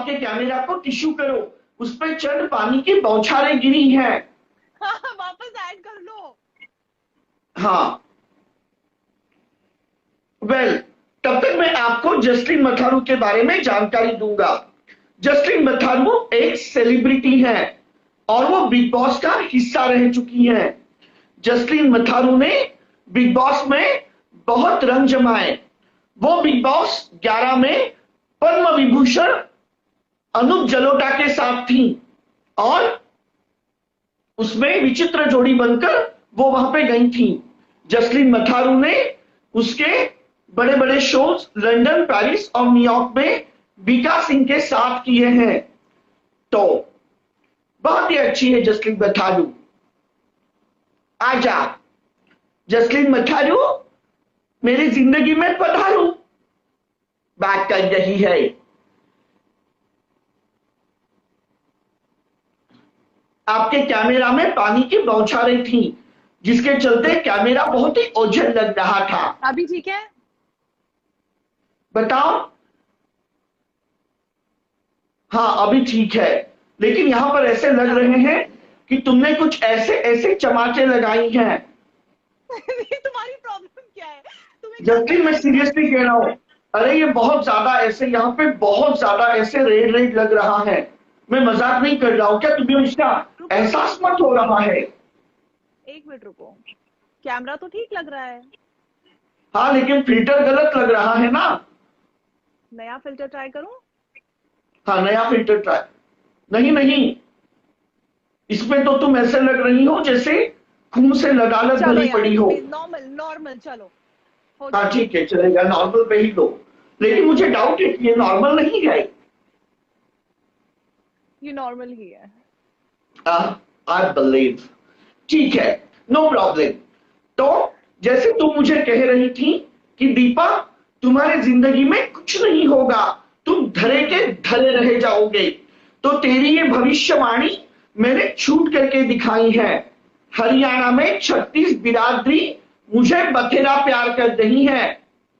आपके कैमरा को टिश्यू करो, उस पर चंद पानी की बौछारें गिरी हैं। हाँ, वापस ऐड कर लो। हाँ वेल, तब तक मैं आपको जसलीन मथारू के बारे में जानकारी दूंगा। जसलीन मथारू एक सेलिब्रिटी है और वो बिग बॉस का हिस्सा रह चुकी हैं। जसलीन मथारू ने बिग बॉस में बहुत रंग जमाए। वो बिग बॉस 11 में पद्म विभूषण अनूप जलोटा के साथ थी और उसमें विचित्र जोड़ी बनकर वो वहां पे गई थी। जसलीन मथारू ने उसके बड़े बड़े शोज लंदन, पेरिस और न्यूयॉर्क में बीका सिंह के साथ किए हैं। तो बहुत ही अच्छी है जसलीन मथारू। आजा जसलीन मथारू, मेरी जिंदगी में पधारू, बात कर रही है। आपके कैमरा में पानी की बौछारें थी, जिसके चलते कैमरा बहुत ही ओझल लग रहा था। अभी ठीक है? बताओ। हाँ अभी ठीक है, लेकिन यहां पर ऐसे लग रहे हैं कि तुमने कुछ ऐसे ऐसे चमाचे लगाई हैं। तुम्हारी प्रॉब्लम क्या है? जबकि मैं सीरियसली कह रहा हूं, अरे ये बहुत ज्यादा ऐसे यहाँ पे बहुत ज्यादा ऐसे रेड रेड लग रहा है। मैं मजाक नहीं कर रहा हूँ, क्या तुम्हें इसका एहसास मत हो रहा है? एक मिनट रुको, कैमरा तो ठीक लग रहा है। हाँ लेकिन फिल्टर गलत लग रहा है ना। नया फिल्टर ट्राई करूं? हाँ नया फिल्टर ट्राई। नहीं नहीं, इसमें तो तुम ऐसे लग रही हो जैसे खून से लगालत भरी पड़ी हो। नॉर्मल नॉर्मल चलो। हाँ ठीक है चलेगा, नॉर्मल पे ही लो। लेकिन मुझे डाउट है कि ये नॉर्मल नहीं है। ये नॉर्मल ही है। I believe. ठीक है, नो प्रॉब्लम। तो जैसे तुम मुझे कह रही थी कि दीपा तुम्हारे जिंदगी में कुछ नहीं होगा, तुम धरे के धरे रह जाओगे, तो तेरी ये भविष्यवाणी मैंने छूट करके दिखाई है। हरियाणा में 36 बिरादरी मुझे बथेरा प्यार कर रही है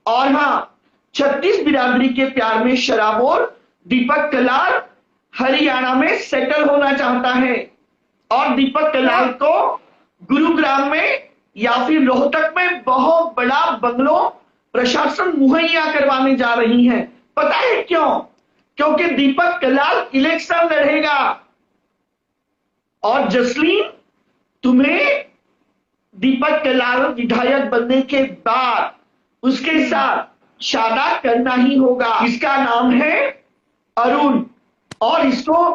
और हाँ 36 बिरादरी के प्यार में शराबोर दीपक कलाल हरियाणा में सेटल होना चाहता है और दीपक कलाल को गुरुग्राम में या फिर रोहतक में बहुत बड़ा बंगलो प्रशासन मुहैया करवाने जा रही है। पता है क्यों? क्योंकि दीपक कलाल इलेक्शन लड़ेगा और जसलीन तुम्हें दीपक कलाल विधायक बनने के बाद उसके साथ शादी करना ही होगा। इसका नाम है अरुण और इसको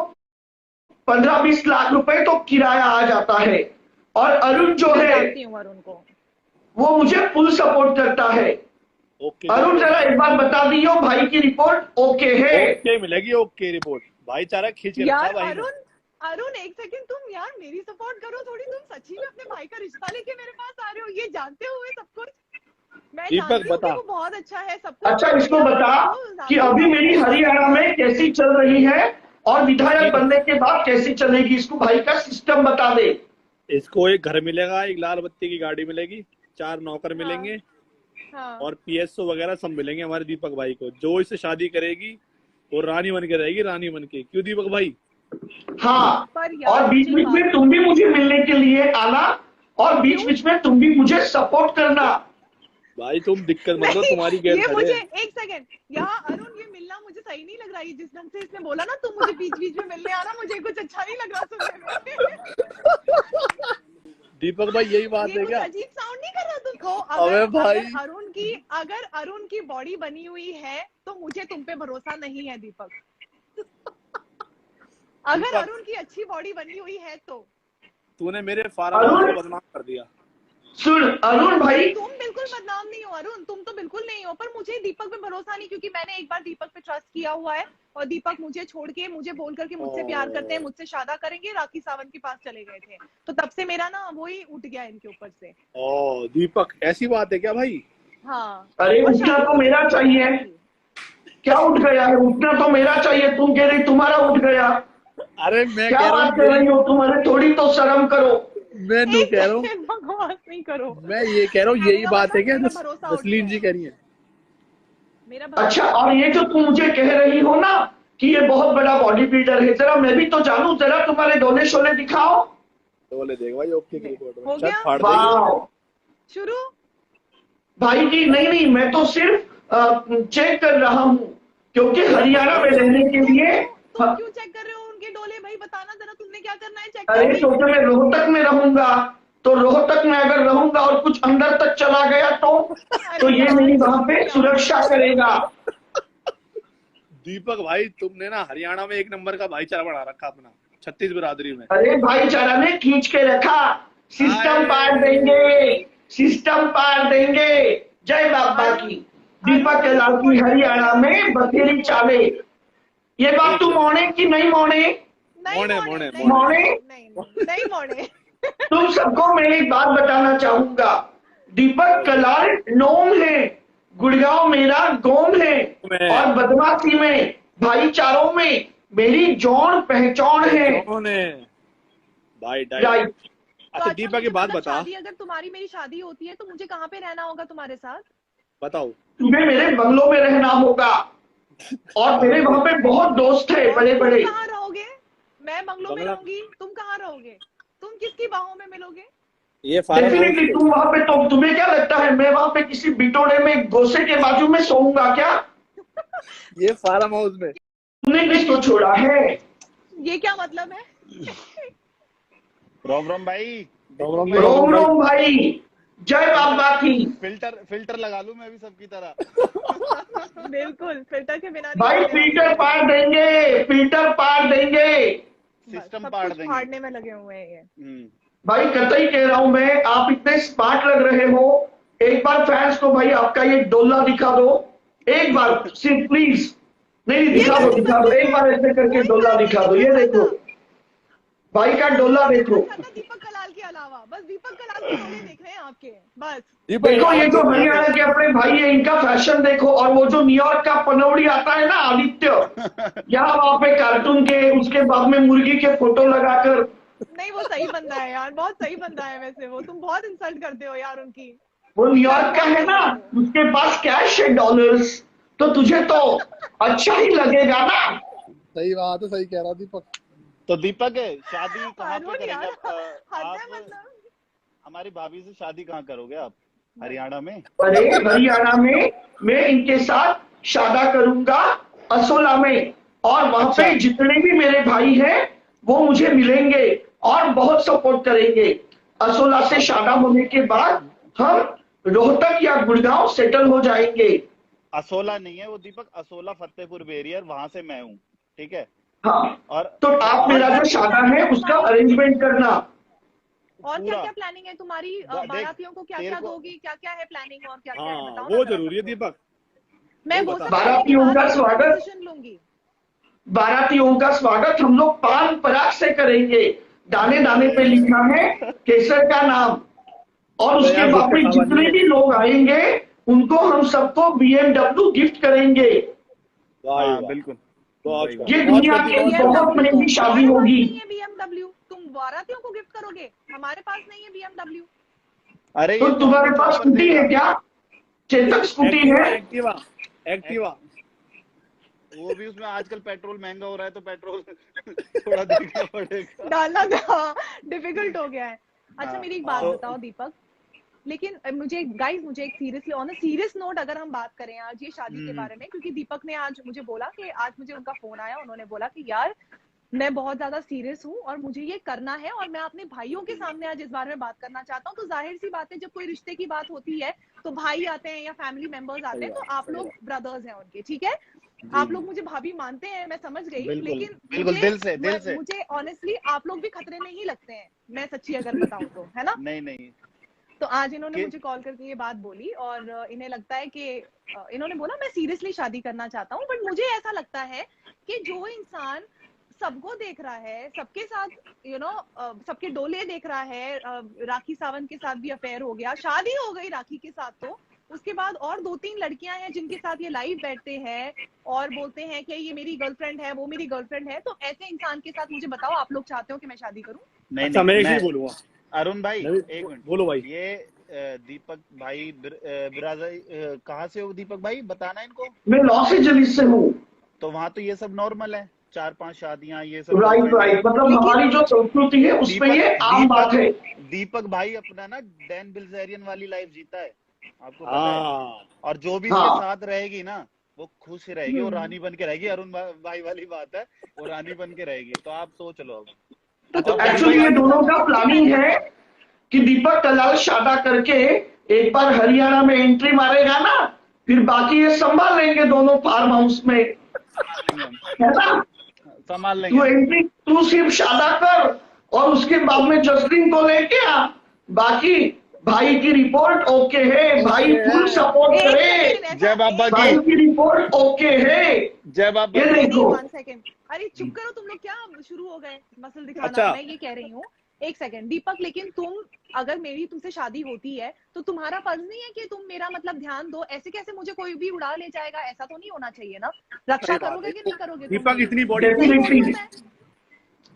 15-20 लाख रुपए तो किराया आ जाता है और अरुण जो है अरुण को वो मुझे फुल सपोर्ट करता है। अरुण जरा एक बार बता दियो भाई की रिपोर्ट ओके है? ओके मिलेगी, ओके रिपोर्ट। भाईचारा खींच के यार भाई अरुण एक सेकंड, तुम यार मेरी सपोर्ट करो थोड़ी। तुम सच्ची में अपने भाई का रिश्ता लेके मेरे पास आ रहे हो, ये जानते हुए सब कुछ? मैं जानती हूँ वो बहुत अच्छा है सब कुछ। अच्छा इसको बता कि अभी मेरी हरियाणा में कैसी चल रही है और विधायक बनने के बाद कैसी चलेगी, इसको भाई का सिस्टम बता दे। इसको एक घर मिलेगा, एक लाल बत्ती की गाड़ी मिलेगी, 4 नौकर मिलेंगे और पीएसओ वगैरह सब मिलेंगे हमारे दीपक भाई को। जो इससे शादी करेगी वो रानी बन के रहेगी, रानी बन के। क्यों दीपक भाई? हाँ और बीच बीच में तुम भी मुझे मिलने के लिए आना और बीच बीच में तुम भी मुझे सपोर्ट करना। भाई तुम दिक्कत मत लो, तुम्हारी गैर खड़े। मुझे एक सेकंड, यहाँ अरुण ये मिलना मुझे सही नहीं लग रहा है। जिस ढंग से इसने बोला ना तुम मुझे बीच बीच में मिलने आना, मुझे कुछ अच्छा नहीं लग रहा सुनने में। दीपक भाई यही बात है क्या? अजीब साउंड नहीं कर रहा तुमको? अबे भाई अगर अरुण की बॉडी बनी हुई है तो मुझे तुम पे भरोसा नहीं है दीपक। अगर अरुण की अच्छी बॉडी बनी हुई है तो तूने मेरे फार्म को बदनाम कर दिया। सुन अरुण भाई, तुम बिल्कुल बदनाम नहीं हो अरुण, तुम तो बिल्कुल नहीं हो। पर मुझे दीपक पे भरोसा नहीं, क्योंकि मैंने एक बार दीपक पे ट्रस्ट किया हुआ है और दीपक मुझे छोड़ के, मुझे बोल करके मुझसे प्यार करते हैं, मुझसे शादी करेंगे, राखी सावंत के पास चले गए थे। तो तब से मेरा ना वो ही उठ गया इनके ऊपर से। ओ दीपक, ऐसी बात है क्या भाई? हाँ अरे उठना तो मेरा चाहिए। क्या उठ गया है? उठना तो मेरा चाहिए, तुम कह रही तुम्हारा उठ गया। अरे मैं क्या बात कर रही हो तुम्हारे? थोड़ी तो शर्म करो। मैं नहीं कह रहा हूँ, बकवास नहीं करो। मैं ये कह रहा हूँ यही बात है क्या जसलीन जी कह रही है? अच्छा और ये जो तुम मुझे कह रही हो ना कि ये बहुत बड़ा बॉडी बिल्डर है, जरा मैं भी तो जानूं, जरा तुम्हारे डोले शोले दिखाओ। डोले देख भाई ओके की रिपोर्ट हो में गया? छत फाड़ देगी। वाह शुरू। भाई जी, नहीं, मैं तो सिर्फ चेक कर रहा हूँ, क्योंकि हरियाणा में रहने के लिए। तुम क्यों चेक कर रहे हो उनके डोले? भाई बताना जरा, तुमने क्या करना है चेक अरे करके? तो मैं रोहतक में रहूंगा, तो रोहतक में अगर रहूंगा और कुछ अंदर तक चला गया तो ये मेरी वहां पे सुरक्षा करेगा। दीपक भाई तुमने ना हरियाणा में एक नंबर का भाईचारा बढ़ा रखा अपना, 36 बिरादरी में। अरे भाईचारा ने खींच के रखा, सिस्टम पार देंगे, सिस्टम पार देंगे। जय बाबा की। दीपक कलाल की हरियाणा में बथेरी चाले। ये बात तुम मोने की नहीं मोने? नहीं मोने नहीं मोने। तुम सबको मैं एक बात बताना चाहूंगा, दीपक कलाल नोम है, गुड़गांव मेरा गोम है, और बदमाशी में, भाईचारों में मेरी जौन पहचान है। भाई राइट। अच्छा दीपक की बात बता, अगर तुम्हारी मेरी शादी होती है तो मुझे कहाँ पे रहना होगा तुम्हारे साथ? बताओ। तुम्हें मेरे बंगलों में रहना होगा, और मेरे वहां पे बहुत दोस्त है बड़े बड़े। कहाँ रहोगे? मैं बंगलों में रहूंगी, तुम कहाँ रहोगे? तुम किसकी बाहों में मिलोगे? ये डेफिनेटली तुम वहां पे, तो तुम्हें क्या लगता है मैं वहां पे किसी बिटोड़े में गोसे के बाजू में सोऊंगा क्या? ये फार्म हाउस में तुमने किसको छोड़ा है? ये क्या मतलब है? रोम रोम भाई, रोम रोम भाई, जय बाबा की। फिल्टर लगा लूं मैं भी सबकी तरह। बिल्कुल फिल्टर के बिना भाई फिल्टर पार देंगे, फिल्टर पार देंगे, सिस्टम पार देंगे। फाड़ने में लगे हुए हैं ये। भाई कतई कह रहा हूं मैं, आप इतने स्मार्ट लग रहे हो। एक बार फैंस को भाई आपका ये डोला दिखा दो, एक बार सिर्फ प्लीज। नहीं दिखा दो, एक बार ऐसे करके डोला दिखा दो। ये देखो भाई का डोला देखो। दीपक कलाल के अलावा बस दीपक कलाल के डोले देख रहे हैं आपके, बस देखो ये जो हरियाणा के अपने भाई है, इनका फैशन देखो। और वो जो न्यूयॉर्क का पनौड़ी आता है ना आदित्य, यहाँ वहां पे कार्टून के, उसके बाद में मुर्गी के फोटो लगाकर। नहीं वो सही बंदा है यार, बहुत सही बंदा है वैसे वो। तुम बहुत इंसल्ट करते हो यार उनकी। वो न्यूयॉर्क का है ना, उसके पास कैश है डॉलर्स, तो तुझे तो अच्छा ही लगेगा ना। सही बात है, सही कह रहा दीपक। तो दीपक शादी कहाँ पे करेंगे मतलब हमारी भाभी से शादी कहाँ करोगे आप? हरियाणा में? अरे हरियाणा में मैं इनके साथ शादी करूंगा, असोला में। और वहां पे जितने भी मेरे भाई हैं वो मुझे मिलेंगे और बहुत सपोर्ट करेंगे। असोला से शादी होने के बाद हम रोहतक या गुड़गांव सेटल हो जाएंगे। असोला नहीं है वो दीपक, असोला फतेहपुर बेरियर, वहां से मैं हूँ, ठीक है? हाँ, और तो आप मेरा जो शादी है उसका अरेंजमेंट करना। और क्या क्या प्लानिंग है तुम्हारी? बारातियों को क्या क्या दोगी, क्या क्या है प्लानिंग और क्या क्या है बताओ। वो जरूरी है दीपक। मैं बारातियों का स्वागत, लूंगी। बारातियों का स्वागत हम लोग पान पराग से करेंगे। दाने दाने पे लिखा है केसर का नाम। और उसके बाद में जितने भी लोग आएंगे उनको हम सबको BMW गिफ्ट करेंगे। बिल्कुल। ये दुनिया की बहुत महंगी शादी होगी। BMW तुम बारातियों को गिफ्ट करोगे? हमारे पास नहीं है BMW। अरे तो तुम्हारे पास स्कूटी है क्या? चेतक स्कूटी है? एक्टिवा। वो भी उसमें आजकल पेट्रोल महंगा हो रहा है तो पेट्रोल थोड़ा देखना पड़ेगा, डालना डिफिकल्ट हो गया है। अच्छा मेरी एक बात बताओ दीपक, लेकिन मुझे एक seriously on a serious note अगर हम बात करें आज ये शादी के बारे में, क्योंकि दीपक ने आज मुझे बोला कि आज मुझे उनका फोन आया, उन्होंने बोला कि यार मैं बहुत ज्यादा सीरियस हूँ और मुझे ये करना है और मैं अपने भाइयों के सामने आज इस बारे में बात करना चाहता हूँ। तो जाहिर सी बात है जब कोई रिश्ते की बात होती है तो भाई आते हैं या फैमिली मेंबर्स आते हैं, तो आप लोग ब्रदर्स हैं उनके, ठीक है? आप लोग मुझे भाभी मानते हैं, मैं समझ गई, लेकिन बिल्कुल दिल से मुझे ऑनेस्टली आप लोग भी खतरे नहीं लगते हैं, मैं सच्ची अगर बताऊं तो, है ना? नहीं। तो आज इन्होंने मुझे कॉल करके ये बात बोली और इन्हें लगता है कि इन्होंने बोला मैं सीरियसली शादी करना चाहता हूँ, बट मुझे ऐसा लगता है कि जो इंसान सबको देख रहा है, सबके साथ सबके डोले देख रहा है, राखी सावंत के साथ भी अफेयर हो गया, शादी हो गई राखी के साथ, तो उसके बाद और 2-3 लड़कियां हैं जिनके साथ ये लाइव बैठते हैं और बोलते हैं कि ये मेरी गर्लफ्रेंड है, वो मेरी गर्लफ्रेंड है। तो ऐसे इंसान के साथ मुझे बताओ आप लोग चाहते हो कि मैं शादी करूं? नहीं, मैं एक ही बोलूंगा। अरुण भाई एक मिनट बोलो भाई। ये दीपक भाई बिराजा कहाँ से हो दीपक भाई, बताना इनको। मैं लॉस एंजलिस से हूँ। तो वहां तो ये सब नॉर्मल है, 4-5 शादियां ये सब। राइट राइट, मतलब हमारी जो संस्कृति है उसमें ये आम बात है। दीपक भाई अपना ना डैन बिल्जेरियन वाली लाइफ जीता है, आपको पता है। और जो भी इसके साथ रहेगी ना वो खुश रहेगी और रानी बन के रहेगी। अरुण भाई वाली बात है, वो रानी बन के रहेगी। तो आप सोच लो अब। तो एक्चुअली ये दोनों का प्लानिंग है कि दीपक कलाल शादा करके एक बार हरियाणा में एंट्री मारेगा ना, फिर बाकी ये संभाल लेंगे दोनों फार्म हाउस में, है ना। संभाल लेंगे। तू एंट्री, तू सिर्फ शादा कर और उसके बाद में जसलीन को लेके आ। बाकी भाई की रिपोर्ट ओके है, भाई फुल सपोर्ट करे। जय बाबा भाई की रिपोर्ट ओके है। जय बाबा। ये देखो, 1 सेकंड, अरे चुप करो तुम लोग, क्या शुरू हो गए मसल दिखाना। अच्छा। मैं ये कह रही हूँ 1 सेकंड दीपक, लेकिन तुम अगर मेरी तुमसे शादी होती है तो तुम्हारा फर्ज नहीं है कि तुम मेरा मतलब ध्यान दो। ऐसे कैसे मुझे कोई भी उड़ा ले जाएगा, ऐसा तो नहीं होना चाहिए ना। रक्षा करोगे कि नहीं करोगे? दीपक इतनी बॉडी डेफिनेटली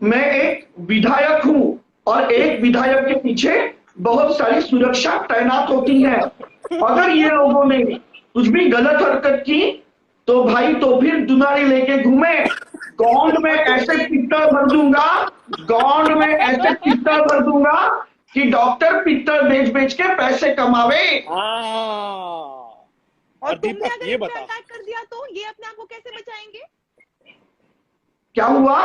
मैं एक विधायक हूँ और एक विधायक के पीछे बहुत सारी सुरक्षा तैनात होती है। अगर ये लोगों ने कुछ भी गलत हरकत की तो भाई तो फिर दुनारी लेके घूमे। गौंड में ऐसे पिक्चर भर दूंगा, गौंड में ऐसे पिक्चर भर दूंगा कि डॉक्टर पिक्चर बेच बेच के पैसे कमावे। और तुमने अगर इस पे अटैक कर दिया तो ये अपने आप को कैसे बचाएंगे? क्या हुआ?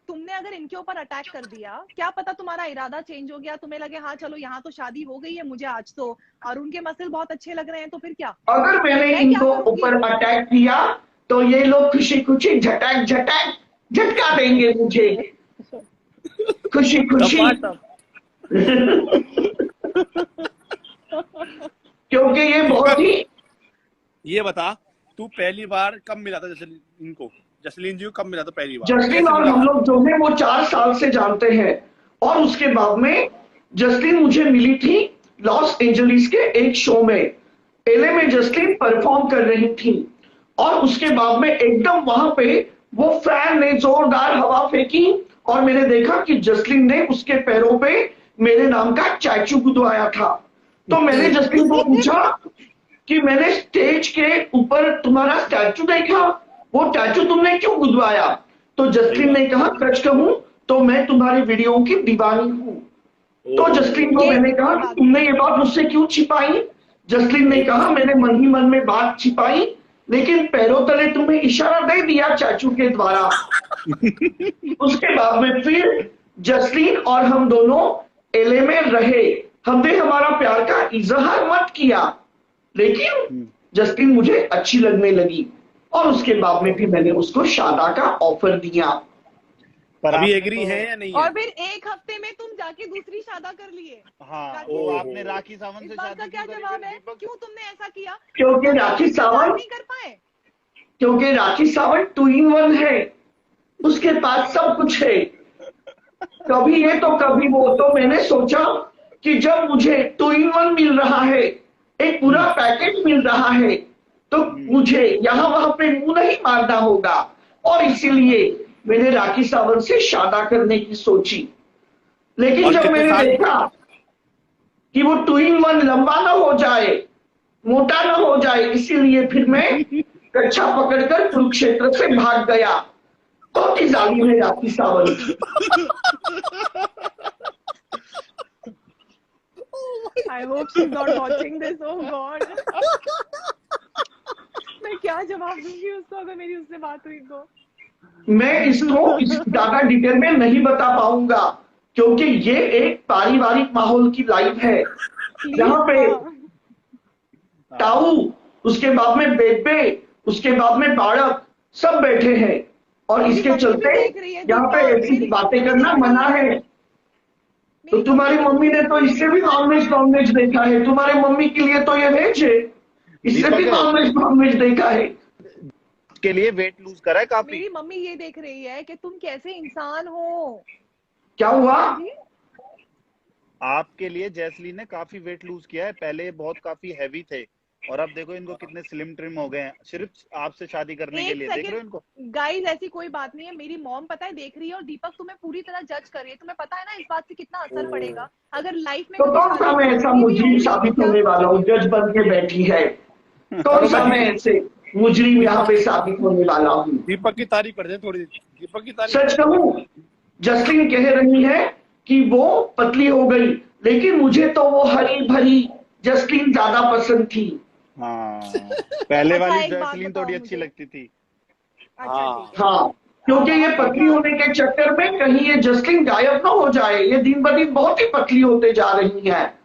तुमने अगर इनके ऊपर अटैक कर दिया, क्या पता तुम्हारा इरादा चेंज हो गया, तुम्हें लगे हाँ चलो यहाँ तो शादी हो गई है, मुझे आज तो अरुण के मसल बहुत अच्छे लग रहे हैं, तो फिर क्या? अगर मैंने इनको ऊपर अटैक किया तो ये लोग खुशी खुशी झटक झटक झटका देंगे मुझे, खुशी खुशी। क्योंकि ये बहुत ही। ये बता, तू पहली बार कब मिला था जसलीन जी को कब मिला था पहली बार? जसलीन और हम लोग जो है वो 4 साल से जानते हैं और उसके बाद में जसलीन मुझे मिली थी लॉस एंजलिस के एक शो में। एलए में जसलीन परफॉर्म कर रही थी और उसके बाद में एकदम वहां पे वो फैन ने जोरदार हवा फेंकी और मैंने देखा कि जसलीन ने उसके पैरों पे मेरे नाम का स्टैचू गुदवाया था। तो मैंने जसलीन को पूछा कि मैंने स्टेज के ऊपर तुम्हारा स्टैचू देखा, वो स्टैचू तुमने क्यों गुदवाया? तो जसलीन ने कहा सच कहूं तो मैं तुम्हारी वीडियो की दीवानी हूं। तो जसलीन को मैंने कहा कि तुमने ये बात मुझसे क्यों छिपाई? जसलीन ने कहा मैंने मन ही मन में बात छिपाई, लेकिन पैरों तले तुम्हें इशारा दे दिया स्टैचू के द्वारा। उसके बाद में फिर जसलीन और हम दोनों एलए में रहे। हमने हमारा प्यार का इजहार मत किया, लेकिन जसलीन मुझे अच्छी लगने लगी और उसके बाद में भी मैंने उसको शादा का ऑफर दिया। पर अभी एग्री है या नहीं है? और फिर 1 हफ्ते में तुम जाके दूसरी शादा कर लिए। हाँ, वो आपने राखी सावंत से शादी का क्या जवाब है? क्यों तुमने ऐसा किया? क्योंकि राखी सावंत नहीं कर पाए, क्योंकि राखी सावंत 2 in 1 है, उसके पास सब कुछ है, कभी ये तो कभी वो। तो मैंने सोचा कि जब मुझे 2 in 1 मिल रहा है, एक पूरा पैकेज मिल रहा है, तो मुझे यहाँ वहां पे मुंह नहीं मारना होगा और इसीलिए मैंने राखी सावंत से शादा करने की सोची। लेकिन जब मैंने देखा कि वो 2 in 1 लंबा ना हो जाए, मोटा ना हो जाए, इसीलिए फिर मैं कच्छा पकड़कर कुरुक्षेत्र से भाग गया। बहुत ही जालिम है Rakhi Sawant. I hope she's not watching this. Oh God. मैं क्या जवाब दूंगी उसको अगर मेरी उससे बात हुई तो? मैं इसको ज्यादा डिटेल में नहीं बता पाऊंगा क्योंकि ये एक पारिवारिक माहौल की लाइफ है जहाँ पे ताऊ, उसके बाद में बेबे, उसके बाद में बालक सब बैठे हैं और इसके चलते यहाँ पे ऐसी बातें करना मना है। तो तुम्हारी मम्मी ने तो इससे भी नॉनवेज देखा है, तुम्हारे मम्मी के लिए तो ये वेज है, इससे भी नॉनवेज देखा है। के लिए वेट लूज करा है काफी। मेरी मम्मी ये देख रही है कि तुम कैसे इंसान हो। क्या हुआ? आपके लिए जैसलीन ने काफी वेट लूज किया है, पहले बहुत काफी हैवी थे और अब देखो इनको कितने स्लिम ट्रिम हो गए हैं, सिर्फ आपसे शादी करने के लिए। देख रहे हो इनको? गाइस ऐसी कोई बात नहीं है, मेरी मॉम पता है देख रही है और दीपक तुम्हें पूरी तरह जज कर रही है। तुम्हें पता है ना इस बात से कितना असर पड़ेगा अगर लाइफ में। तो कौन सा मैं ऐसा मुझे साबित होने वाला हूँ? जज बन के बैठी है, कौन सा मैं ऐसे मुजरिम यहाँ पे साबित होने वाला हूँ? दीपक की तारीफ कर दे थोड़ी, दीपक की तारीफ। सच कहूँ, जसलीन कह रही है कि वो पतली हो गई, लेकिन मुझे तो वो हरी भरी जसलीन ज्यादा पसंद थी। हाँ, पहले अच्छा, वाली एक बात जैस्लीन बताओ थोड़ी अच्छी मुझे। लगती थी। अच्छा ठीक है। हाँ, क्योंकि ये पतली होने के चक्कर में कहीं ये जसलीन गायब ना हो जाए। ये दिन ब दिन बहुत ही पतली होते जा रही है।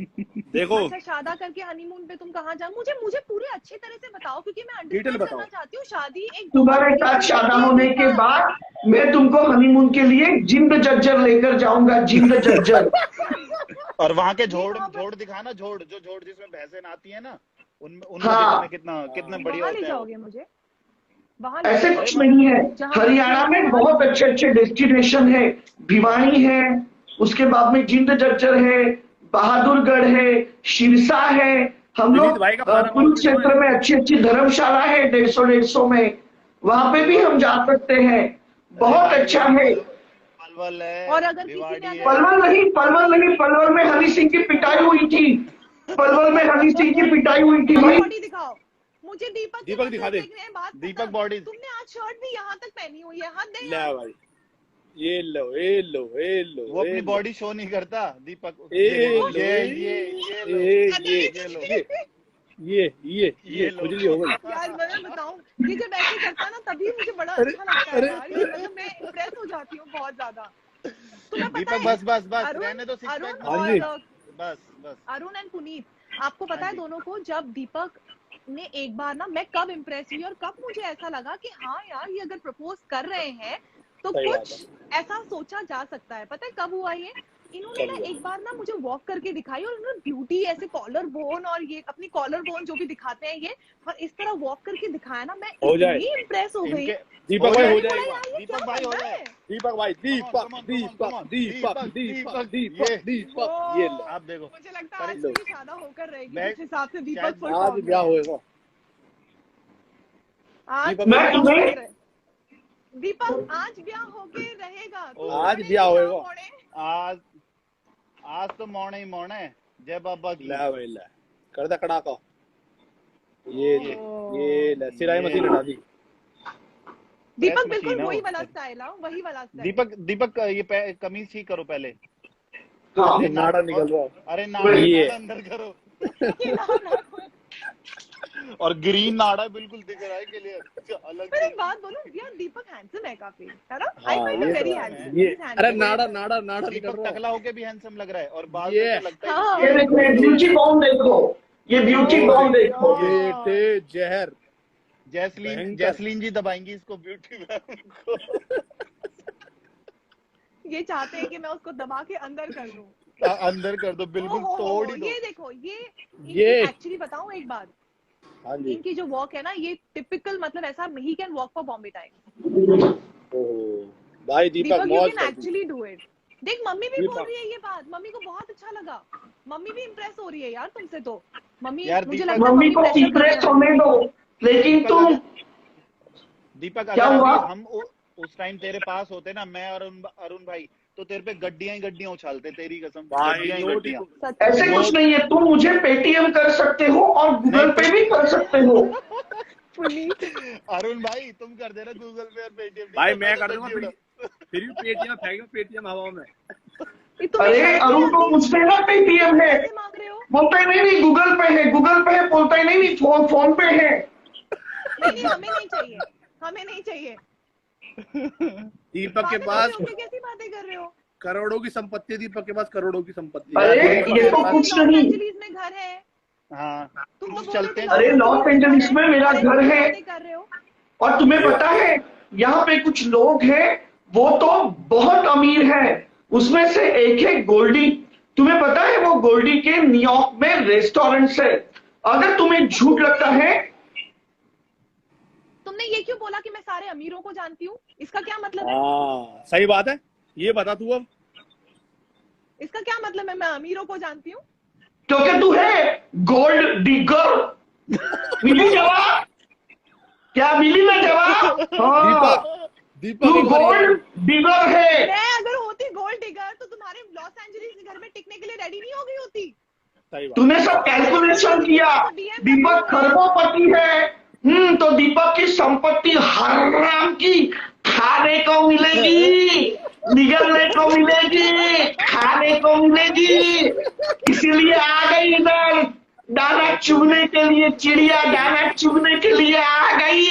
देखो अच्छा, शादा करके हनीमून पे तुम कहाँ जाओ? मुझे पूरे अच्छे तरह से बताओ, क्योंकि मैं डिटेल अंडरस्टैंड बताओ। करना चाहती हूँ। शादी एक तुम्हारे साथ शादा होने के बाद मैं तुमको हनीमून के लिए जिंद जज्जर लेकर जाऊंगा, जिंद जज्जर। और वहाँ के ये झोड़ कहाँ पर? झोड़ दिखाना, झोड़ जिसमें भैंसें नहाती है ना, उनमें हाँ। दिखाना कितना बढ़िया वहां ले होता है वो। जाओगे मुझे? वहां ले ऐसे जाओगे? कुछ नहीं है। जहाँ हरियाणा में वहां बहुत अच्छे अच्छे डेस्टिनेशन है। भिवानी है, उसके बाद में जिंद जज्जर है, बहादुरगढ़ है, सिरसा है। हम विनीत लोग भाई का फार्म हाउस भी तो कुरुक्षेत्र है। में अच्छी अच्छी धर्मशाला है 150 में, वहां पे भी हम जा सकते हैं। बहुत अच्छा है। पलवल है, और अगर किसी ने भिवाड़ी अगर है। पलवल नहीं, पलवल में हनी सिंह की पिटाई हुई थी। पलवल में हनी सिंह की पिटाई हुई थी भाई। बॉडी दिखाओ मुझे। दीपक दीपक दिखा दे। देखने हैं, बात दीपक खत्म। बॉडी। तुमने आज शर्ट भी यहाँ तक पहनी हुई है, हद है ले यार। भाई, ये लो ये लो ये लो, वो अपनी बॉडी शो नहीं करता दीपक। ये ये लो, लो, ये लो, ये लो। खुजली हो गई। यार मैं बताऊं, ये जब ऐसे करता है ना तभी मुझे बड़ा अच्छा लगता है यार। ये मतलब मैं इम्प्रेस हो जाती हूँ बहुत ज्यादा। तुम्हें पता दीपक है बस अरुण रहने दो, सिक्स अरुण पैक हाँ जी। और बस। अरुण एंड पुनीत, आपको पता हाँ है जी। दोनों को, जब दीपक ने एक बार ना, मैं कब इम्प्रेस हुई और कब मुझे ऐसा लगा कि हाँ यार ये अगर प्रपोज कर रहे हैं तो सही बात कुछ ऐसा सोचा जा सकता है। पता है कब हुआ ये? इन्होंने ना एक बार ना मुझे वॉक करके दिखाई, और इन्होंने ब्यूटी ऐसे कॉलर बोन, और ये अपनी कॉलर बोन जो भी दिखाते हैं ये, और इस तरह वॉक करके दिखाया ना, मैं हो जाए। इतनी इम्प्रेस हो गई। दीपक भाई हो मैंने बोला जाएगा। यार ये क्या दीपक भाई हो बन रहा जाए। है? दीपक भाई, दीपक come on, Deepak come on, दीपक दीपक, दीपक ये। दीपक, ये लो। आप देखो, मुझे लगता है आज लो। मेरी शादा होकर रहेगी मैं- जिस हिसाब से दीपक शायद फुल आज फॉर्म क्या में है। होएगा? आज दीपक मैं तुम्हें दीपक आज ब्याह होके रहेगा। तू आज मोड़े ब्याह कि ना होएगा। मोड़े? आज तो मौने ही मौने। जय बाबा की। ला भाई ला, कर दे कड़ाका। ये ले सिराई मशीन हटा दी। दीपक प्रेस बिल्कुल मशीन है वही वो। वाला स्टाइल है, वही वाला स्टाइल। दीपक ये कमीज ठीक करो पहले। हाँ, नाड़ा निकल रहा है। अरे नाड़ा ये। अंदर करो। ये नाड़ा। और ग्रीन नाड़ा बिल्कुल दिख रहा है क्लियर, अलग पर से। एक बात बोलो यार, दीपक हैंडसम है काफी, है ना? हाँ, आई फाइंड हिम ये वेरी तो है। हैंडसम। ये अरे नाड़ा निकल दीपक रहा है। टकला होके भी हैंडसम लग रहा है, और बाल ये। से तो लगता हाँ। ये देखो, ये ब्यूटी बॉम्ब देखो, ये ब्यूटी बॉम्ब देखो। बेटे जहर। जैस्लीन जी दबाएंगी इसको, ब्यूटी को। ये चाहते हैं कि मैं उसको दबा के अंदर कर दूं। अंदर कर दो, बिल्कुल तोड़ ही दो। ये देखो, ये एक्चुअली बताऊं एक बात, हाँ जी। इनकी जो वॉक है ना, ये टिपिकल, मतलब ऐसा ही can walk for Bombay time. ओह भाई दीपक दीपक यू मौज कैन कर दी। Actually do it. देख मम्मी भी दीपक। बोल रही है ये बात, मम्मी को बहुत अच्छा लगा। मम्मी भी इम्प्रेस हो रही है यार तुमसे तो। मम्मी यार मुझे दीपक- लगता है मम्मी को pressure कर इम्प्रेस रही है। होने दो, लेकिन तुम दीपक क्या अगर हुआ? अभी हम उस टाइम तेरे पास होते ना, मैं और अरुण भाई, तो तेरे पे गड्डियां ही गड्डियां उछालते, तेरी कसम। भाई गड्डियां ही नोट गड्डियां। सच ऐसे में। कुछ नहीं है। तुम मुझे पेटीएम कर सकते हो और गूगल पे भी कर सकते हो। पुनीत अरुण भाई तुम कर देना गूगल पे और पेटीएम। भाई मैं कर दूंगा फिर भी पेटीएम फेंक पेटीएम हवा में। ये तुम्हें अरे शर्म नहीं अरुण को आती? पूछते ना पेटीएम है, पैसे मांग रहे हो? बोलता है नहीं गूगल पे है, गूगल पे है, बोलता है नहीं फोन पे है। नहीं हमें नहीं चाहिए, हमें नहीं चाहिए। दीपक के पागल पास होके कैसी बातें कर रहे हो? करोड़ों की संपत्ति है। दीपक के पास करोड़ों की संपत्ति अरे है। ये तो कुछ लॉस नहीं। एंजलिस में घर है। हाँ तुम तो बोल चलते रहे हैं। थे अरे लॉस एंजलिस में मेरा और घर ऐसी है। बातें कर रहे हो। और तुम्हें पता है यहाँ पे कुछ लोग हैं, वो तो बहुत अमीर हैं, उसमें से एक है गोल्डी। तुम्हें पता है वो गोल्डी के न्यूयॉर्क में रेस्टोरेंट है। अगर तुम्हें झूठ लगता है, तुमने ये क्यों बोला कि मैं सारे अमीरों को जानती हूँ? इसका क्या मतलब है? हाँ सही बात है, ये बता तू अब। इसका क्या मतलब है मैं अमीरों को जानती हूँ? क्योंकि तू है गोल्ड डिगर। मिली जवाब? क्या मिली ना जवाब? हाँ, दीपक तू एक बार ये- गोल्ड डिगर है। मैं अगर होती गोल्ड डिगर तो तुम्हारे लॉस एंजलिस के घर में टिकने के लिए रेडी नहीं हो गई होती। तूने सब कैलकुलेशन किया। दीपक खरबोपति है, तो दीपक की संपत्ति हराम की खाने को मिलेगी, निगलने को मिलेगी, खाने को मिलेगी। इसीलिए आ गई इधर दाना चुगने के लिए, चिड़िया दाना चुगने के लिए आ गई।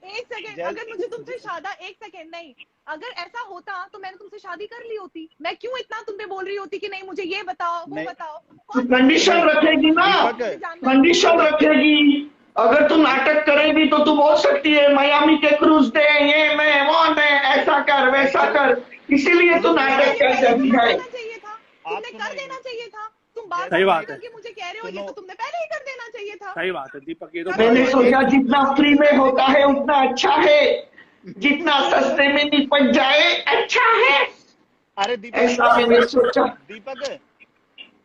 एक सेकेंड, अगर मुझे तुमसे एक सेकेंड नहीं, अगर ऐसा होता तो मैंने तुमसे शादी कर ली होती। मैं क्यों इतना तुम पे बोल रही होती कि नहीं मुझे ये बताओ वो बताओ। तो कंडीशन रखेगी ना, कंडीशन रखेगी। अगर तू नाटक करेगी तो तू बोल सकती है मायामी के क्रूज दे, ये मैं वो मैं, ऐसा कर वैसा कर। इसीलिए तू नाटक कर सकती है। तुमने कर देना चाहिए था। तुम बात करके मुझे कह रहे हो ये तो तुमने पहले ही कर देना चाहिए था। सही बात है दीपक, ये तो मैंने सोचा जितना फ्री में होता है उतना अच्छा है, जितना सस्ते में निपट जाए अच्छा है। अरे दीपक, ऐसा मैंने सोचा। दीपक,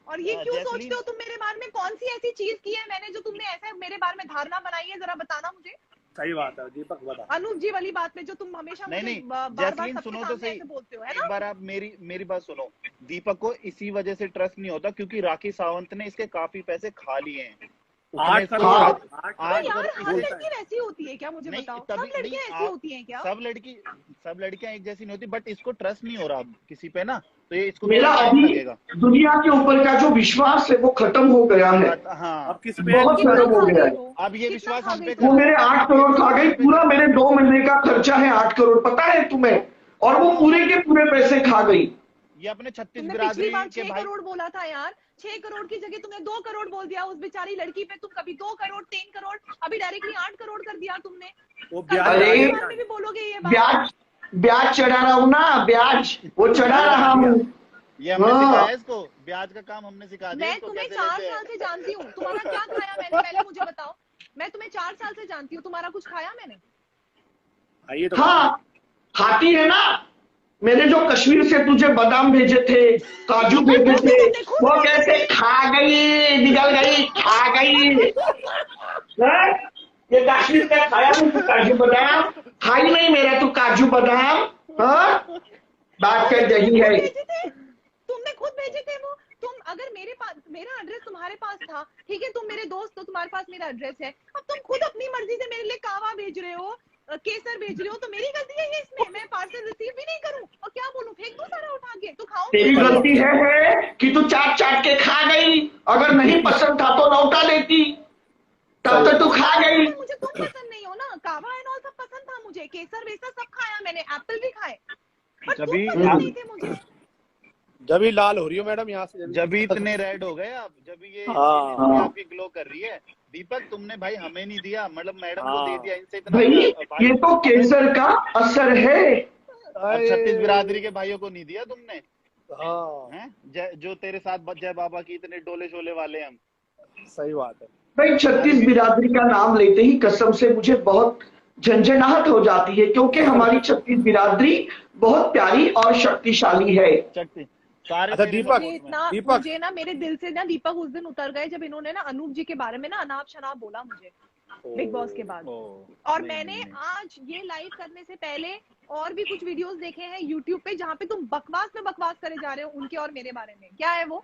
और ये क्यों सोचते हो तुम मेरे बारे में? कौन सी ऐसी चीज की है मैंने जो तुमने ऐसा मेरे बारे में धारणा बनाई है? जरा बताना मुझे। सही बात है दीपक, बता। अनूप जी वाली बात में जो तुम हमेशा नहीं बार-बार सुनो तो सही, बोलते हो, है ना? एक बार आप मेरी बात सुनो। दीपक को इसी वजह से ट्रस्ट नहीं होता क्योंकि राखी सावंत ने इसके काफी पैसे खा लिए हैं। 8 करोड़। यार हर लड़की वैसी होती है क्या? मुझे बताओ, सब लड़कियां ऐसी होती हैं क्या? सब लड़कियां एक जैसी नहीं होती, बट इसको ट्रस्ट नहीं हो रहा किसी पे ना, तो ये इसको मेरा अभी दुनिया के ऊपर का जो विश्वास है वो खत्म हो गया है। हाँ, अब किस पे बहुत खत्म हो गया है। अब ये विश्वास हम पे वो मेरे 8 करोड़ खा गई। पूरा मेरे 2 महीने का खर्चा है 8 करोड़, पता है तुम्हें? और वो पूरे के पूरे पैसे खा गई। ये अपने 36 बिरादरी के 6 करोड़ बोला था यार। 6 करोड़ की जगह तुमने 2 करोड़ बोल दिया उस बेचारी लड़की पे। तुम कभी 2 करोड़ 3 करोड़, अभी डायरेक्टली 8 करोड़ कर दिया तुमने। वो ब्याज भी बोलोगे ये बात? ब्याज चढ़ा रहा हूँ ना, ब्याज वो चढ़ा रहा हूँ। ये हमने सिखाया इसको, ब्याज का काम हमने सिखा दिया। मैं तुम्हें 4 साल से जानती हूँ, तुम्हारा क्या खाया मैंने? पहले मुझे बताओ। मैं तुम्हें 4 साल से जानती हूँ, तुम्हारा कुछ खाया मैंने? हाँ खाती है ना। मैंने जो कश्मीर से तुझे बादाम भेजे थे, काजू भेजे थे, वो कैसे खा गई, निकल गई, खा गई। ये कश्मीर का खाया नहीं काजू बादाम? खाई नहीं मेरा तू काजू बादाम। हाँ बात कर रही है। तुमने खुद भेजे थे वो। तुम अगर मेरे पास, मेरा एड्रेस तुम्हारे पास था, ठीक है, तुम मेरे दोस्त हो, तुम्हारे पास मेरा एड्रेस है। अब तुम खुद अपनी मर्जी से मेरे लिए कावा भेज रहे हो, केसर भेज रहे हो, तो मेरी गलती है ये इसमें? मैं पार्सल रिसीव भी नहीं करूं और क्या बोलूं? फेंक दूं सारा उठा के? तो खाओ। तेरी गलती है कि तू चाट चाट के खा गई। अगर नहीं पसंद था तो लौटा देती, तब तो तू खा गई। मुझे तुम पसंद नहीं हो ना। कावा एंड ऑल सब पसंद था मुझे, केसर वेसर सब खाया मैंने, एप्पल भी खाए, पर तुम पसंद नहीं थे मुझे। जब ही लाल हो रही हो मैडम यहाँ से, जब ही इतने रेड हो गए आप, जब ये आपकी ग्लो कर रही है। दीपक तुमने भाई हमें नहीं दिया, मतलब मैडम को दे दिया। इनसे इतना भाई ये तो केसर का असर है। 36 बिरादरी के भाइयों को नहीं दिया तुमने। हाँ जो तेरे साथ जय बाबा की इतने डोले शोले वाले हम। सही बात है भाई। 36 बिरादरी का नाम लेते ही कसम से मुझे बहुत झंझनाहट हो जाती है, क्योंकि हमारी 36 बिरादरी बहुत प्यारी और शक्तिशाली है। अच्छा दीपक, मुझे ना मेरे दिल से ना दीपक उस दिन उतर गए जब इन्होंने ना अनूप जी के बारे में ना अनाप शनाप बोला मुझे बिग बॉस के बाद। और मैंने आज ये लाइव करने से पहले और भी कुछ वीडियोस देखे हैं यूट्यूब पे जहाँ पे तुम बकवास में बकवास करे जा रहे हो उनके और मेरे बारे में। क्या है वो?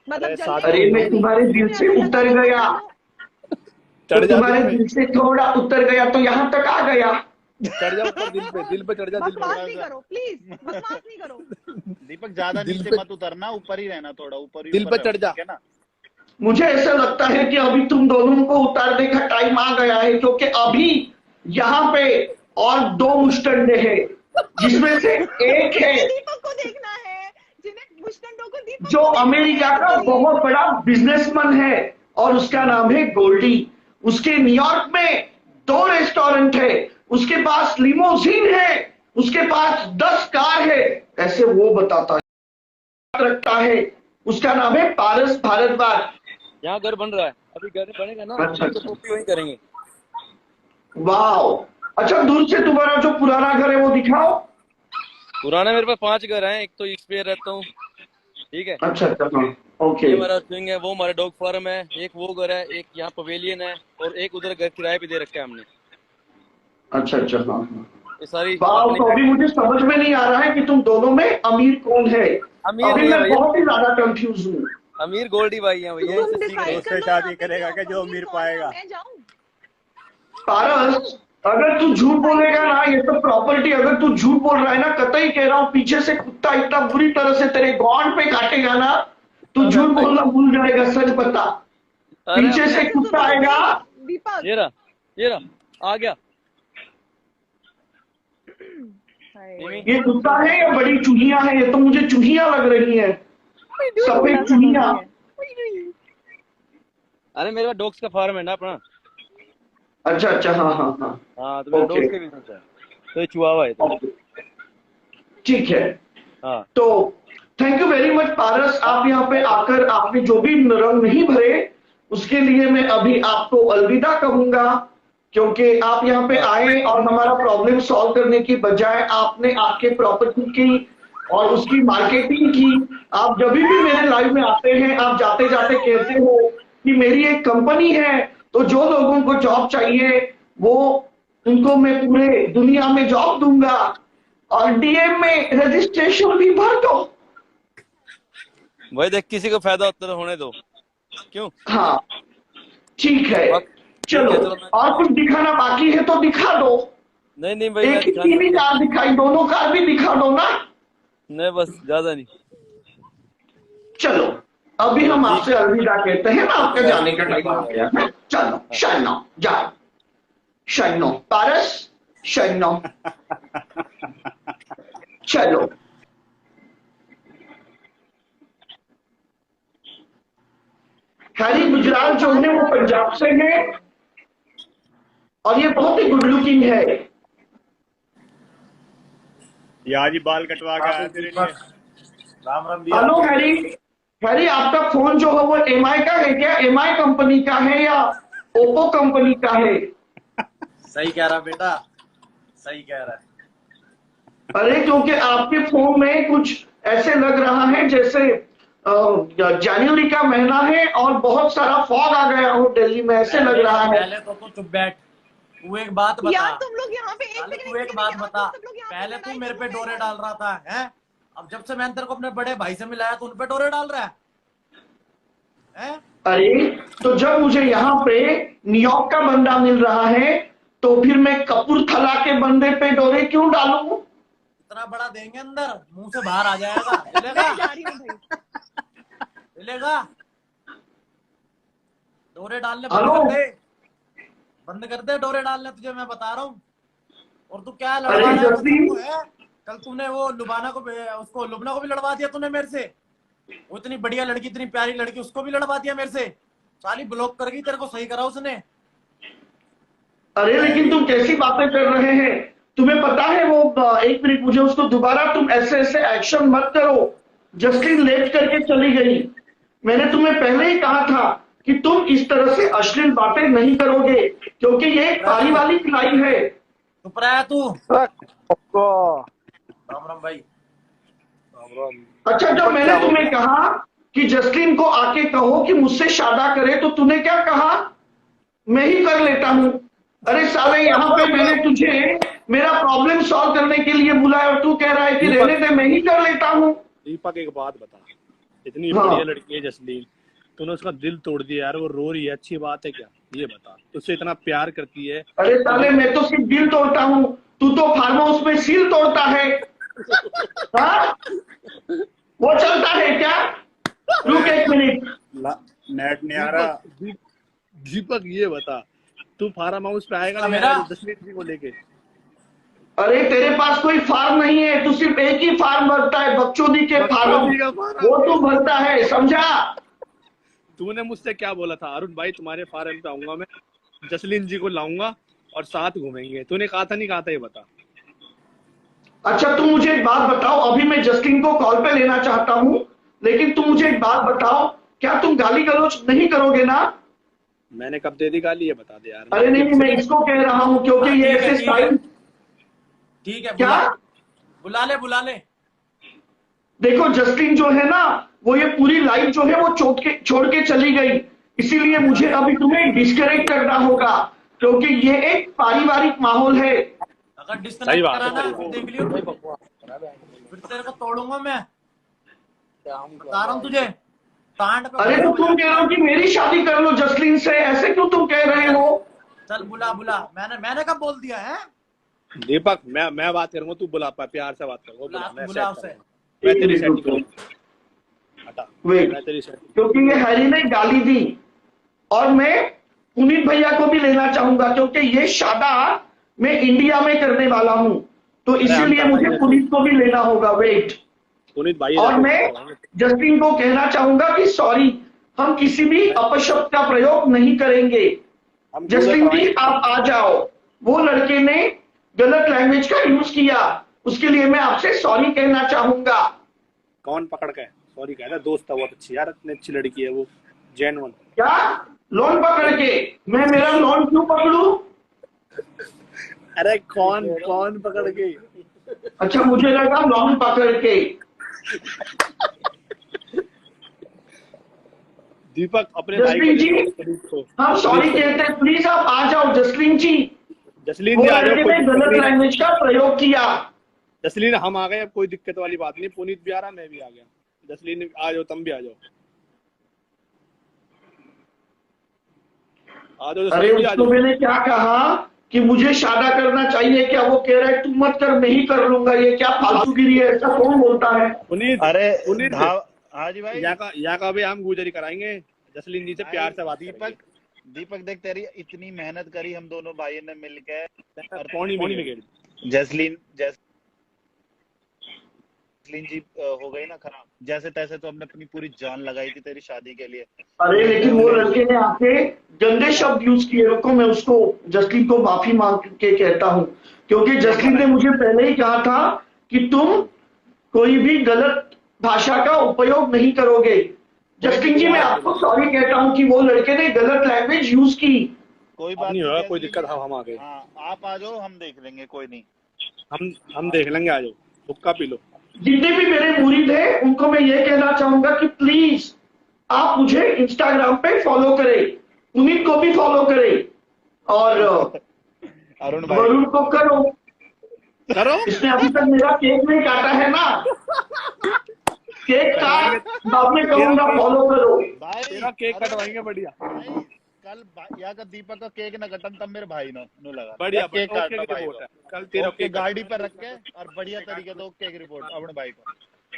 मतलब अरे मैं तुम्हारे दिल से उतर गया, तो तुम्हारे दिल से थोड़ा उतर गया तो यहाँ तक आ गया। चढ़ जा ऊपर, दिल पे चढ़ जा। बकवास नहीं करो प्लीज, बकवास नहीं करो। दीपक ज्यादा नीचे मत उतरना, ऊपर ही रहना, थोड़ा ऊपर दिल पे चढ़ जा। मुझे ऐसा लगता है कि अभी तुम दोनों को उतारने का टाइम आ गया है, क्योंकि अभी यहाँ पे और 2 मुस्टंडे हैं, जिसमें से एक है दीपक को देखना है, जिन्हें मुस्टंडों को दीपक जो अमेरिका का बहुत बड़ा बिजनेसमैन है और उसका नाम है गोल्डी। उसके न्यूयॉर्क में 2 रेस्टोरेंट है, उसके पास लिमोजीन है, उसके पास 10 कार है। ऐसे वो बताता रखता है। उसका नाम है पारस भारद्वाज। यहाँ घर बन रहा है, अभी घर बनेगा ना। अच्छा, तो कॉपी वहीं करेंगे। वाह। अच्छा दूर से तुम्हारा जो पुराना घर है वो दिखाओ। पुराना मेरे पास 5 घर हैं, एक तो इस पे रहता हूँ, ठीक है। अच्छा ओके। ये हमारा स्विंग है, वो हमारा डॉग फार्म है, एक वो घर है, एक यहाँ पवेलियन है और एक उधर घर किराए पे दे रखा है हमने। अच्छा हाँ। ये सारी तो अभी मुझे समझ में नहीं आ रहा है कि तुम दोनों में अमीर कौन है। अमीर अभी मैं बहुत ही ज्यादा कंफ्यूज हूँ। अमीर गोल्डी भाई हैं भैया, तुम इनसे decide सीख लो। कर लो शादी यहाँ पे करेगा कि कि जो अमीर अमीर कौन है, पाएगा। मैं जाऊँ? पारस, अगर तू झूठ बोलेगा ना, ये तो प्रॉपर्टी, अगर तू झूठ बोल रहा है ना, कतई कह रहा हूँ, पीछे से कुत्ता इतना बुरी तरह से तेरे गॉड पे काटेगा ना, तू झूठ बोलना भूल जाएगा, सच बता। अरे पीछे से अच्छा कुत्ता सुनो आएगा। दीपक, ये रहा आ गया। ये कुत्ता है या बड़ी चूहिया है? ये तो मुझे चूहिया लग रही है, सफेद चूहिया। अरे मेरे पास डॉग्स का फार्म है ना अपना। अच्छा अच्छा, हाँ हाँ हाँ, हाँ तो मेरा ओके। डॉग्स के बिजनेस है, तो ये चुहावा है तो। ठीक है, हाँ तो थैंक यू वेरी मच पारस, आप यहाँ पे आकर आपने जो भी रंग नहीं भरे उसके लिए मैं अभी आपको अलविदा कहूंगा, क्योंकि आप यहाँ पे आए और हमारा प्रॉब्लम सॉल्व करने की बजाय आपने आपके प्रॉपर्टी की और उसकी मार्केटिंग की। आप जब भी मेरे लाइव में आते हैं, आप जाते जाते कहते हो कि मेरी एक कंपनी है, तो जो लोगों को जॉब चाहिए वो उनको मैं पूरे दुनिया में जॉब दूंगा, और डीएम में रजिस्ट्रेशन भी भर दो। भाई देख, किसी को फायदा होता तो होने दो, क्यों? हाँ ठीक है, चलो, चलो और कुछ दिखाना बाकी है तो दिखा दो। नहीं नहीं भाई, मैं एक टीवी कार दिखाई, दोनों कार भी दिखा दो ना। नहीं बस ज्यादा नहीं। चलो अभी हम आपसे अलविदा कहते हैं ना, आपके जाने का टाइम आ गया है। चलो शाइनो, जाओ शाइनो, पारस शाइनो, चलो। हैरी गुजराल जो है वो पंजाब से है और ये बहुत ही गुड लुकिंग है। ये आज ही बाल कटवा के आया तेरे लिए। राम राम दिया। हेलो हैरी, हैरी आपका फोन जो है वो एमआई का है क्या? एमआई कंपनी का है या ओप्पो कंपनी का है? सही कह रहा बेटा, सही कह रहा है। अरे क्योंकि आपके फोन में कुछ ऐसे लग रहा है जैसे जनवरी का महीना है और बहुत सारा फॉग आ गया हो दिल्ली में, ऐसे लग रहा है। पहले तो तू चुप बैठ, तू एक बात बता यार तुम लोग यहाँ पे तू एक बात बता, पहले तू मेरे पे डोरे डाल रहा था, हैं? अब जब से मैंने तेरे को अपने बड़े भाई से मिलाया तो उन पे डोरे डाल रहा है, हैं? अरे तो जब मुझे यहाँ पे न्यूयॉर्क का बंदा मिल रहा है तो फिर मैं कपूरथला के बंदे पे डोरे क्यों डालूं? इतना बड़ा देंगे अंदर, मुंह से बाहर आ जाएगा। मिलेगा मिलेगा। डोरे डालने बंद कर दे डोरे डालने, तुझे मैं बता रहा हूँ। और तू क्या लड़वा रहा है? कल तूने वो लुबाना को, उसको लुबना को भी लड़वा दिया तूने मेरे से। वो इतनी बढ़िया लड़की, इतनी प्यारी लड़की, उसको भी लड़वा दिया मेरे से। साली ब्लॉक कर गई, तेरे को सही करा उसने। अरे लेकिन तुम कैसी बातें कर रहे हैं? तुम्हें पता है वो, एक मिनट, मुझे उसको दोबारा, तुम ऐसे ऐसे एक्शन मत करो। जस्टिन लेट करके चली गई। मैंने तुम्हें पहले ही कहा था कि तुम इस तरह से अश्लील बातें नहीं करोगे, क्योंकि ये एक पारिवारिक लाइव है। चुप रहा है तू। राम राम भाई। राम राम। अच्छा, जब मैंने तुम्हें कहा कि जस्टिन को आके कहो कि मुझसे शादा करे, तो तूने क्या कहा? मैं ही कर लेता हूं। अरे साले, यहाँ पे मैंने तुझे मेरा प्रॉब्लम सॉल्व करने के लिए बुलाया और तू कह रहा है कि रहने दे, मैं ही कर लेता हूँ। दीपक एक बात बता, इतनी बढ़िया लड़की है जसलीन, तूने उसका दिल तोड़ दिया यार। वो रो रही है, अच्छी बात है क्या? ये बता, उससे इतना प्यार करती है। अरे साले, मैं तो सिर्फ दिल तोड़ता हूँ, तू तो फार्म हाउस में सील तोड़ता है। हाँ? वो चलता है क्या? रुक एक मिनट, नेट नहीं आ रहा। दीपक ये बता, तू फार्म हाउस पे आएगा ना मेरा जसलीन जी को लेके? अरे तेरे पास कोई फार्म नहीं है, तू सिर्फ एक ही फार्म भरता है, बकचोदी के फार्म, वो तू भरता है, समझा? तूने मुझसे क्या बोला था? अरुण भाई तुम्हारे फार्म पे आऊंगा मैं, जसलीन जी को लाऊंगा और साथ घूमेंगे। तूने कहा था नहीं कहा था? ये बता। अच्छा तुम मुझे एक बात बताओ, अभी मैं जस्टिन को कॉल पे लेना चाहता हूँ, लेकिन तुम मुझे एक बात बताओ, क्या तुम गाली गलौज नहीं करोगे ना? मैंने कब दे दी गाली? ये बता दे यार। अरे नहीं, मैं इसको कह रहा हूँ क्योंकि ये ऐसे स्टाइल। ठीक है, क्या? बुला ले। देखो जस्टिन जो है ना, वो ये पूरी लाइफ जो है वो छोड़ के चली गई, इसीलिए मुझे अभी तुम्हें डिस्कनेक्ट करना होगा, क्योंकि ये एक पारिवारिक माहौल है। अगर डिस्कनेक्ट कराना देख लियो, फिर तेरे को तोड़ूंगा मैं, बता रहा हूँ तुझे। स्टैंड पे। अरे तो तुम कह रहे हो कि मेरी शादी कर लो जसलीन से, ऐसे क्यों तुम कह रहे हो? चल बुला बुला, मैंने कब बोल दिया है? दीपक मैं बात करूंगा, तू बुला पा, प्यार से बात कर, वो बुला उसे। मैं तेरी सेटिंग करूंगा। हटा, मैं तेरी सेटिंग, क्योंकि ये हैरी ने गाली दी और मैं पुनीत भैया को भी लेना चाहूंगा, क्योंकि ये शादा मैं इंडिया में करने वाला हूं, तो इसीलिए मुझे पुनीत को भी लेना होगा। वेट, पुनीत भाई, और मैं जसलीन को कहना चाहूंगा कि सॉरी, हम किसी भी अपशब्द का प्रयोग नहीं करेंगे। जसलीन जी आप आ जाओ, वो लड़के ने गलत लैंग्वेज का यूज किया, उसके लिए मैं आपसे सॉरी कहना चाहूंगा। कौन पकड़ के सॉरी कहता? दोस्त है, बहुत अच्छी यार, इतनी अच्छी लड़की है वो, जेन्युइन। क्या लोन पकड़ के? मैं मेरा लोन क्यों पकड़ू? अरे कौन पकड़ के? अच्छा, मुझे लगा लोन पकड़ के। दीपक अपने जसलीन जी, हम सॉरी कहते हैं, प्लीज आप आ जाओ। जसलीन जी, जसलीन जी आ जाओ, कोई गलत लैंग्वेज का प्रयोग किया। जसलीन हम आ गए, अब कोई दिक्कत वाली बात नहीं, पुनीत भी आ रहा, मैं भी आ गया। जसलीन आ जाओ, तुम भी आ जाओ, आ जाओ। अरे उसको मैंने क्या कहा कि मुझे शादा करना चाहिए क्या? वो कह रहा है तू मत कर, मैं ही कर लूंगा। ये क्या फालतूगिरी है? ऐसा कौन बोलता है? पुनीत, अरे पुनीत हाँ जी भाई, यहाँ का भी हम गुजरी कराएंगे, जसलीन जी से प्यार से बात। दीपक देख, तेरी इतनी मेहनत करी हम दोनों भाइयों ने मिलकर, जसलीन जी हो गई ना खराब, जैसे तैसे तो हमने अपनी पूरी जान लगाई थी तेरी शादी के लिए। अरे लेकिन वो लड़के ने आके गंदे शब्द यूज किए। रुको, मैं उसको, जसलीन को माफी मांग के कहता हूँ, क्योंकि जसलीन ने मुझे पहले ही कहा था कि तुम कोई भी गलत भाषा का उपयोग नहीं करोगे। जसलीन जी, मैं आपको सॉरी कहता हूँ कि वो लड़के ने गलत लैंग्वेज यूज की। कोई बात नहीं होगा, कोई दिक्कत, हम आ गए। आप आ जाओ, हम देख लेंगे, कोई नहीं, हम देख लेंगे, आ जाओ, हुक्का पी लो। जितने भी मेरे मुरीद हैं उनको मैं ये कहना चाहूंगा कि प्लीज आप मुझे इंस्टाग्राम पे फॉलो करें, पुनीत को भी फॉलो करें, और वरुण को करो। इसने अभी तक मेरा केक नहीं काटा है ना, केक काट, बाद में कहूंगा फॉलो करो। तेरा केक कटवाएंगे बढ़िया। कल या का दीपक का केक न कटन, तब मेरे भाई ने लगा बढ़िया केक काटना भाई है। कल तेरा केक गाड़ी पर रख के और बढ़िया तरीके से केक रिपोर्ट अपने भाई को।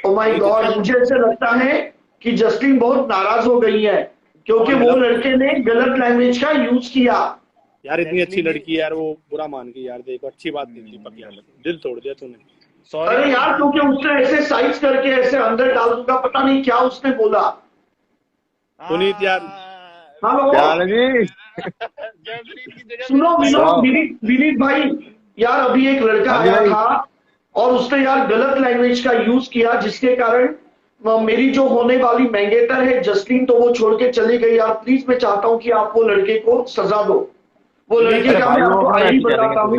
ओ माय गॉड, मुझे ऐसे लगता है कि जसलीन बहुत नाराज हो गई है, क्योंकि वो लड़के ने गलत लैंग्वेज का यूज किया। यार इतनी अच्छी लड़की यार, वो बुरा मान के यार, देखो अच्छी बात नहीं, दीपक यार दिल तोड़ दिया तूने। अरे यार, क्योंकि उसने ऐसे साइज करके ऐसे अंदर डाल दूंगा, पता नहीं क्या उसने बोला। पुनीत यार, हेलो सुनो विनीत भाई, यार अभी एक लड़का आया था और उसने यार गलत लैंग्वेज का यूज किया, जिसके कारण मेरी जो होने वाली मंगेतर है जसलीन, तो वो छोड़ के चली गई। यार प्लीज मैं चाहता हूँ कि आप वो लड़के को सजा दो। वो लड़के का मैं आपको आईडी बताता हूँ,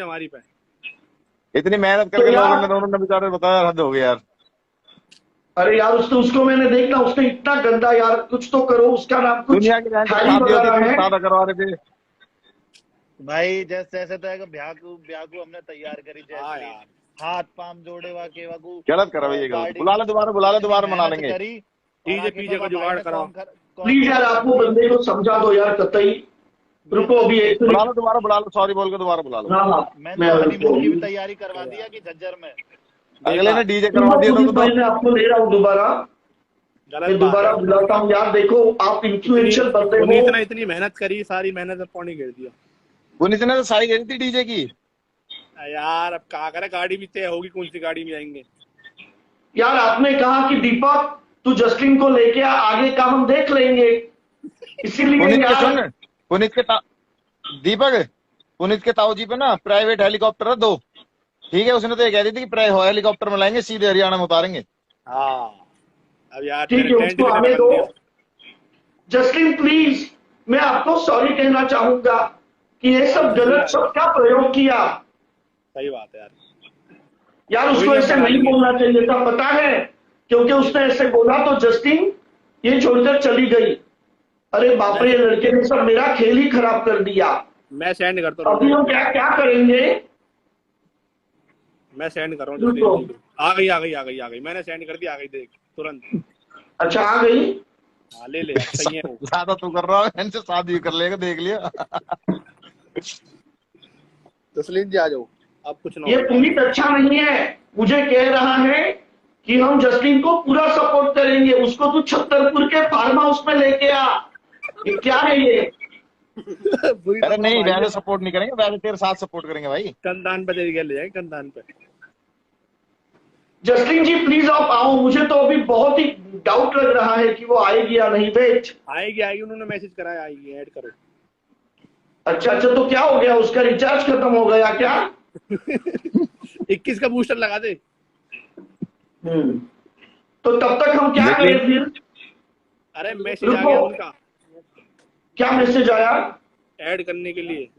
हमारी पे इतनी मेहनत करके लोगों ने बेचारे बताया, हद हो गया यार। अरे यार उसको मैंने देखा, उसने इतना गंदा, यार कुछ तो करो। उसका नाम कुछ शादी करवा रहे थे भाई, जैसे तो ब्याह को हमने तैयार करी, जैसे हाथ पाम जोड़े वाके वाकू गलत करा भाई, बुला ले दोबारा मना लेंगे। डीजे पीजे का जुगाड़ कराओ प्लीज यार, आप वो बंदे को समझा दो यार कतई। रुको अभी एक बुला लो, सॉरी बोल के दोबारा बुला लो। मैंने हनीमून की भी तैयारी करवा दिया कि झज्जर में अगले ने डीजे करवा दिया तो मैं आपको ले रहा हूँ दोबारा बुलाता हूँ। यार देखो, आप इन्फ्लुएंशियल बंदे हो। इतनी मेहनत करी, सारी मेहनत पानी गिर दिया। पुनीत ने तो सारी गिरी थी डीजे की। यार अब क्या करे, गाड़ी भी तय होगी, कौन सी गाड़ी में आएंगे। यार आपने कहा कि दीपक तू जसलीन को लेके आगे का हम देख लेंगे, इसीलिए पुनीत के ताऊ जी पे ना प्राइवेट हेलीकॉप्टर है 2, ठीक है। उसने तो ये कह दी थी कि हेलीकॉप्टर में लाएंगे, सीधे हरियाणा में उतारेंगे। अब यार ठीक है, उसको आने दो। जसलीन प्लीज, मैं आपको सॉरी कहना चाहूंगा कि ये सब गलत शब्द का प्रयोग किया। सही बात है यार उसको ऐसे नहीं बोलना चाहिए था, पता है, क्योंकि उसने ऐसे बोला तो जसलीन ये छोड़कर चली गई। अरे बाप रे, लड़के ने सब मेरा खेल ही खराब कर दिया। मैं सेंड करता हूँ, अभी हम क्या करेंगे? मैं सेंड कर रहा हूँ। आ गई, मैंने सेंड कर दी, आ गई, देख। तुरंत। अच्छा आ गई। हाँ ले ले, सही है वो। ज्यादा तू कर रहा है, इनसे शादी कर लेगा, देख लिया। तस्लीम जी आ जाओ, अब कुछ ना ये हो। पुनीत अच्छा नहीं है, मुझे कह रहा है कि हम जसलीन को पूरा सपोर्ट करेंगे, उसको तू छतरपुर के फार्म हाउस में लेके आ। ये क्या है ये? अरे नहीं, वैसे सपोर्ट नहीं करेंगे, वैसे तेरे साथ सपोर्ट करेंगे भाई। कंधान पे तेरी ले जाएंगे, कंधान पे। जसलीन जी प्लीज आप आओ, मुझे तो अभी बहुत ही डाउट लग रहा है कि वो आएगी या नहीं। वेट, आएगी आएगी, उन्होंने मैसेज कराया आएगी, ऐड करो। अच्छा अच्छा, तो क्या हो गया, उसका रिचार्ज खत्म हो गया क्या? 21 का बूस्टर लगा दे। तो तब तक हम क्या करें फिर? अरे मैसेज आ गया उनका। क्या मैसेज आया? ऐड करने के लिए।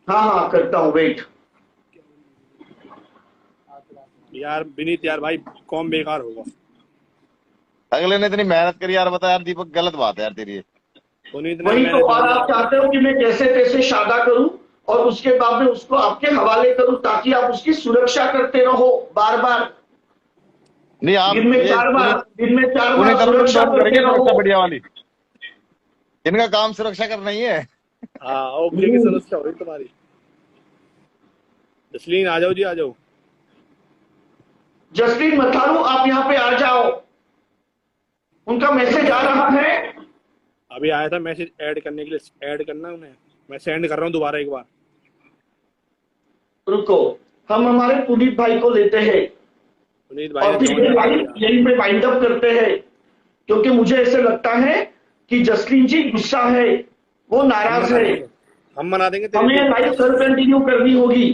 हाँ हाँ करता हूँ, वेट। यार विनीत यार भाई कौन बेकार होगा। अगले ने इतनी मेहनत करी यार, बता यार दीपक, गलत बात है यार तेरी। वही तो, और आप चाहते हो कि मैं कैसे कैसे शादा करूं और उसके बाद में उसको आपके हवाले करूं ताकि आप उसकी सुरक्षा करते रहो बार बार। नहीं आप दिन में 4 बार सुरक्षा करते रहो। बढ़िया वाली, इनका काम सुरक्षा करना ही है। हाँ ओके की सुरक्षा हो रही तुम्हारी। जसलीन आ जाओ जी, आ जाओ। जसलीन मथारू आप यहाँ पे आ जाओ, उनका मैसेज आ रहा है। अभी आया था मैसेज ऐड करने के लिए, ऐड करना उन्हें, मैं सेंड कर रहा हूँ दोबारा एक बार। रुको, हम हमारे पुनीत भाई को लेते हैं पुनीत भाई और फिर यहीं पे वाइंड अप करते हैं, क्योंकि मुझे ऐसे लगता है कि जसलीन जी गुस्सा है, वो नाराज है। हम मना देंगे, हमें लाइफ सर कंटिन्यू करनी होगी।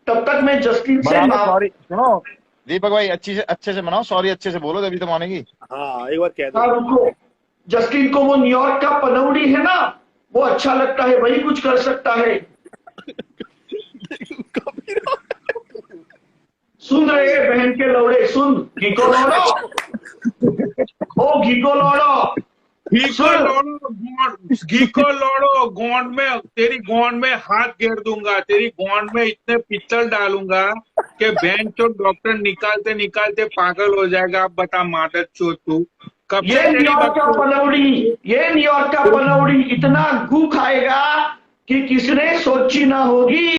तब तक मैं जसलीन से सॉरी सुनो दीपक भाई, अच्छे से मनाओ, सॉरी अच्छे से बोलो तभी तो मानेगी। हाँ एक बार कह दो। हाँ रुको, जसलीन को वो न्यूयॉर्क का पनौड़ी है ना, वो अच्छा लगता है, वही कुछ कर सकता है। सुन रहे हैं बहन के लौड़े, सुन घीको लौड़ो, ओ घीको लौड़ो, घी को लोड़ो, गोंड में तेरी गोंड में हाथ घेर दूंगा, तेरी गोंड में इतने पित्तल डालूंगा कि बहन चो डॉक्टर निकालते निकालते पागल हो जाएगा। अब बता मादर चो तू कब ये न्यूयॉर्क का पनौड़ी, ये न्यूयॉर्क का पनौड़ी इतना गू खाएगा कि किसने सोची ना होगी।